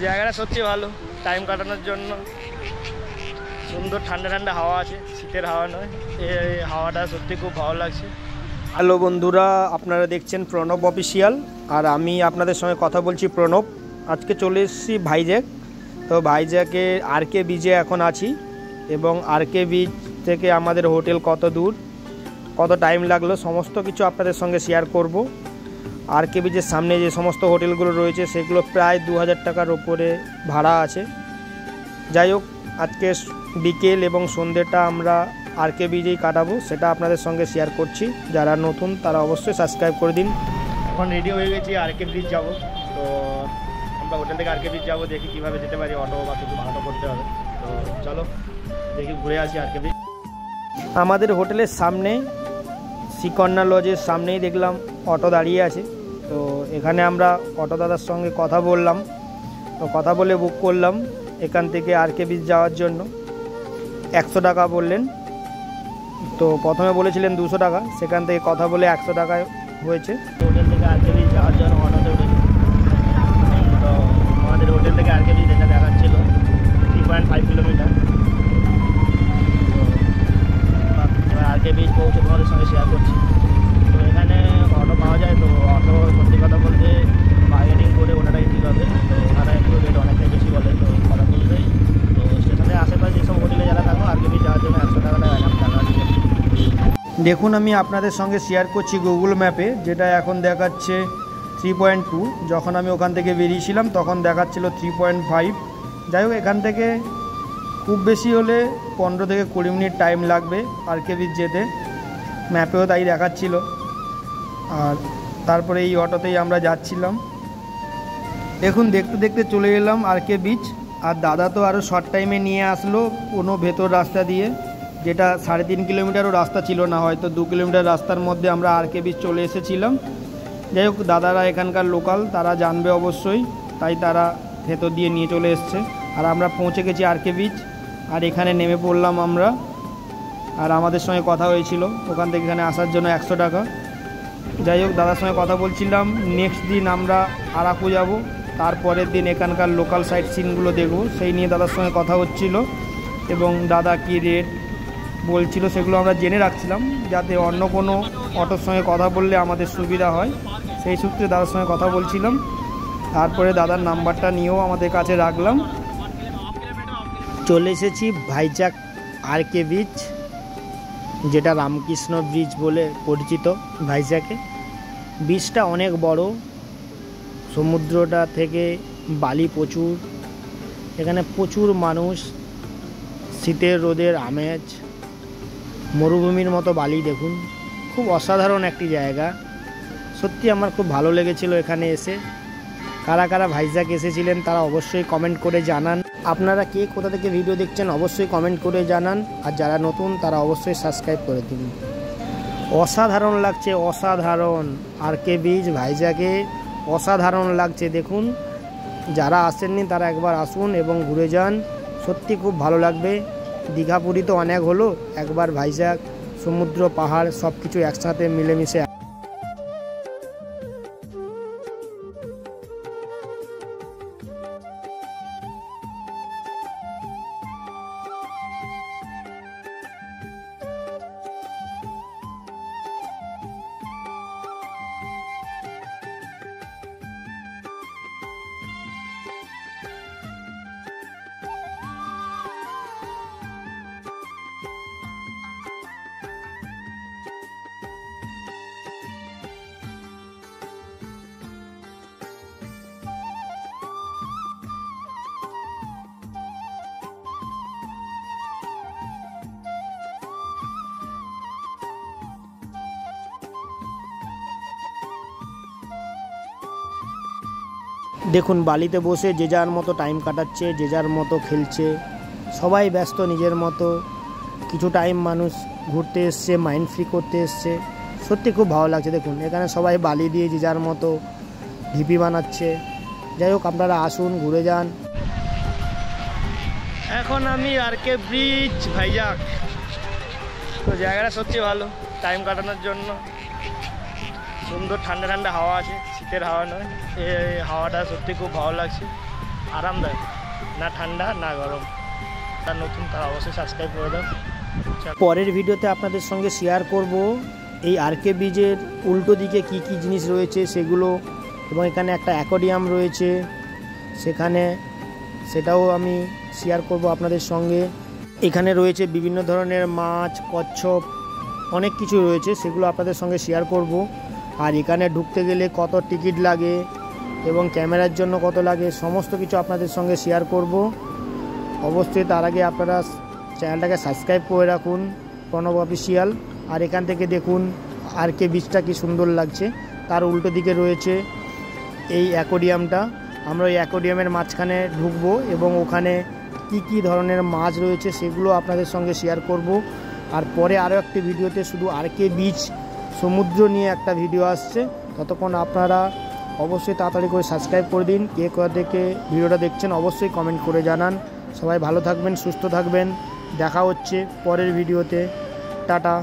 জায়গাটা সত্যি ভালো টাইম কাটানোর জন্য। সুন্দর ঠান্ডা ঠান্ডা হাওয়া আছে, শীতের হাওয়া নয়, এই হাওয়াটা সত্যি খুব ভালো লাগছে। হ্যালো বন্ধুরা, আপনারা দেখছেন প্রণব অফিসিয়াল, আর আমি আপনাদের সঙ্গে কথা বলছি প্রণব। আজকে চলে এসেছি ভাইজ্যাক। তো ভাইজ্যাকে আরকে বিচে এখন আছি, এবং আরকে বিচ থেকে আমাদের হোটেল কত দূর, কত টাইম লাগলো, সমস্ত কিছু আপনাদের সঙ্গে শেয়ার করব। আরকে বিচের সামনে যে সমস্ত হোটেলগুলো রয়েছে সেগুলো প্রায় 2000 টাকার ওপরে ভাড়া আছে। যাই হোক, আজকে বিকেল এবং সন্ধ্যেটা আমরা আরকে বিচেই কাটাবো, সেটা আপনাদের সঙ্গে শেয়ার করছি। যারা নতুন তারা অবশ্যই সাবস্ক্রাইব করে দিন। এখন রেডি হয়ে গেছি, আরকে বিচ যাবো। তো আমরা হোটেল থেকে আরকে বিচ যাবো, দেখি কীভাবে যেতে পারি, অটো বা কিছু ভাড়া করতে হবে। তো চলো দেখি ঘুরে আসি আরকে বিচ। আমাদের হোটেলের সামনে শ্রীকন্যা লজের সামনেই দেখলাম অটো দাঁড়িয়ে আছে। তো এখানে আমরা অটো দাদার সঙ্গে কথা বললাম, তো কথা বলে বুক করলাম এখান থেকে আরকে বিচ যাওয়ার জন্য। 100 টাকা বললেন, তো প্রথমে বলেছিলেন 200 টাকা, সেখান থেকে কথা বলে 100 টাকায় হয়েছে। হোটেল থেকে আরকে বিচ যাওয়ার জন্য অটোতে উঠেছি। তো আমাদের হোটেল থেকে আরকে বিচ যেটা দেখাচ্ছিল 3.5 কিলোমিটার। তো আরকে বিচ পৌঁছে তোমাদের সঙ্গে শেয়ার করছি। তো এখানে অটো পাওয়া যায়, তো অটো সত্যি কথা বলতে বার্গেনিং করে ওনারাই ঠিক হবে। তো ওনারা একটু রেট অনেকটাই বেশি বলে, তো কথা বলতেই তো স্টেশনের আশেপাশে যেসব হোটেলে যারা থাকো আরকে বিচ যাওয়ার জন্য 100 টাকাটা টাকা দিয়ে। দেখুন, আমি আপনাদের সঙ্গে শেয়ার করছি গুগল ম্যাপে, যেটা এখন দেখাচ্ছে 3.2। যখন আমি ওখান থেকে বেরিয়েছিলাম তখন দেখাচ্ছিল 3.5। যাই হোক, এখান থেকে খুব বেশি হলে 15 থেকে 20 মিনিট টাইম লাগবে আরকে বিচ যেতে, ম্যাপেও তাই দেখাচ্ছিল। আর তারপরে এই অটোতেই আমরা যাচ্ছিলাম। দেখুন, দেখতে দেখতে চলে এলাম আরকে বিচ। আর দাদা তো আরও শর্ট টাইমে নিয়ে আসলো কোনো ভেতর রাস্তা দিয়ে, যেটা 3.5 কিলোমিটারও রাস্তা ছিল না, হয়তো 2 কিলোমিটার রাস্তার মধ্যে আমরা আরকে বিচ চলে এসেছিলাম। যাই হোক, দাদারা এখানকার লোকাল, তারা জানবে অবশ্যই, তাই তারা ভেতর দিয়ে নিয়ে চলে এসছে। আর আমরা পৌঁছে গেছি আরকে বিচ, আর এখানে নেমে পড়লাম আমরা। আর আমাদের সঙ্গে কথা হয়েছিল ওখান থেকে এখানে আসার জন্য 100 টাকা। যাই হোক, দাদার সঙ্গে কথা বলছিলাম। নেক্সট দিন আমরা আরাকু যাব, তারপরের দিন এখানকার লোকাল সাইট সিনগুলো দেখব, সেই নিয়ে দাদার সঙ্গে কথা হচ্ছিল। এবং দাদা কী রেট বলছিল সেগুলো আমরা জেনে রাখছিলাম, যাতে অন্য কোনো অটোর সঙ্গে কথা বললে আমাদের সুবিধা হয়। সেই সূত্রে দাদার সঙ্গে কথা বলছিলাম। তারপরে দাদার নাম্বারটা নিয়েও আমাদের কাছে রাখলাম। চলে এসেছি ভাইজ্যাক আরকে বিচ, যেটা রামকৃষ্ণ ব্রিজ বলে পরিচিত ভাইজ্যাকে। বিচটা অনেক বড়, সমুদ্রটা থেকে বালি প্রচুর, এখানে প্রচুর মানুষ। শীতের রোদের আমেজ, মরুভূমির মতো বালি। দেখুন, খুব অসাধারণ একটি জায়গা। সত্যি আমার খুব ভালো লেগেছিল এখানে এসে। কারা কারা ভাইজ্যাক এসেছিলেন তারা অবশ্যই কমেন্ট করে জানান। আপনারা কে কোথা থেকে ভিডিও দেখছেন অবশ্যই কমেন্ট করে জানান। আর যারা নতুন তারা অবশ্যই সাবস্ক্রাইব করে দিন। অসাধারণ লাগছে, অসাধারণ। আরকে বিচ ভাইজ্যাকে অসাধারণ লাগছে। দেখুন, যারা আসেননি তারা একবার আসুন এবং ঘুরে যান, সত্যি খুব ভালো লাগবে। দীঘা পুরী তো অনেক হলো, একবার ভাইজ্যাক সমুদ্র পাহাড় সব কিছু একসাথে মিলেমিশে। দেখুন, বালিতে বসে যে যার মতো টাইম কাটাচ্ছে, যে যার মতো খেলছে, সবাই ব্যস্ত নিজের মতো। কিছু টাইম মানুষ ঘুরতে এসছে, মাইন্ড ফ্রি করতে এসছে, সত্যি খুব ভালো লাগছে। দেখুন, এখানে সবাই বালি দিয়ে যে যার মতো ঢিপি বানাচ্ছে। যাই হোক, আপনারা আসুন, ঘুরে যান। এখন আমি আরকে ব্রিজ ভাইজ্যাক। তো জায়গাটা সত্যি ভালো টাইম কাটানোর জন্য। সুন্দর ঠান্ডা ঠান্ডা হাওয়া আছে, শীতের হাওয়া নয়, এই হাওয়াটা সত্যি খুব ভালো লাগছে। আরামদায়ক, না ঠান্ডা না গরম। তার নতুন তারা অবশ্যই সাবস্ক্রাইব করে দাও। পরের ভিডিওতে আপনাদের সঙ্গে শেয়ার করব এই আরকে বিচের উল্টো দিকে কি কি জিনিস রয়েছে সেগুলো, এবং এখানে একটা অ্যাকোয়ারিয়াম রয়েছে সেটাও আমি শেয়ার করব আপনাদের সঙ্গে। এখানে রয়েছে বিভিন্ন ধরনের মাছ, কচ্ছপ, অনেক কিছু রয়েছে, সেগুলো আপনাদের সঙ্গে শেয়ার করব। আর এখানে ঢুকতে গেলে কত টিকিট লাগে এবং ক্যামেরার জন্য কত লাগে সমস্ত কিছু আপনাদের সঙ্গে শেয়ার করব। অবশ্যই তার আগে আপনারা চ্যানেলটাকে সাবস্ক্রাইব করে রাখুন, প্রণব অফিসিয়াল। আর এখান থেকে দেখুন আরকে বিচটা কি সুন্দর লাগছে। তার উল্টো দিকে রয়েছে এই অ্যাকোয়ারিয়ামটা। আমরা ওই অ্যাকোয়ারিয়ামের মাঝখানে ঢুকবো এবং ওখানে কি কি ধরনের মাছ রয়েছে সেগুলো আপনাদের সঙ্গে শেয়ার করব। আর পরে আরও একটি ভিডিওতে শুধু আরকে বিচ সমুদ্র নিয়ে একটা ভিডিও আসছে। ততক্ষণ আপনারা অবশ্যই তাড়াতাড়ি করে সাবস্ক্রাইব করে দিন। কে কোথা থেকে ভিডিওটা দেখছেন অবশ্যই কমেন্ট করে জানান। সবাই ভালো থাকবেন, সুস্থ থাকবেন। দেখা হচ্ছে পরের ভিডিওতে। টাটা।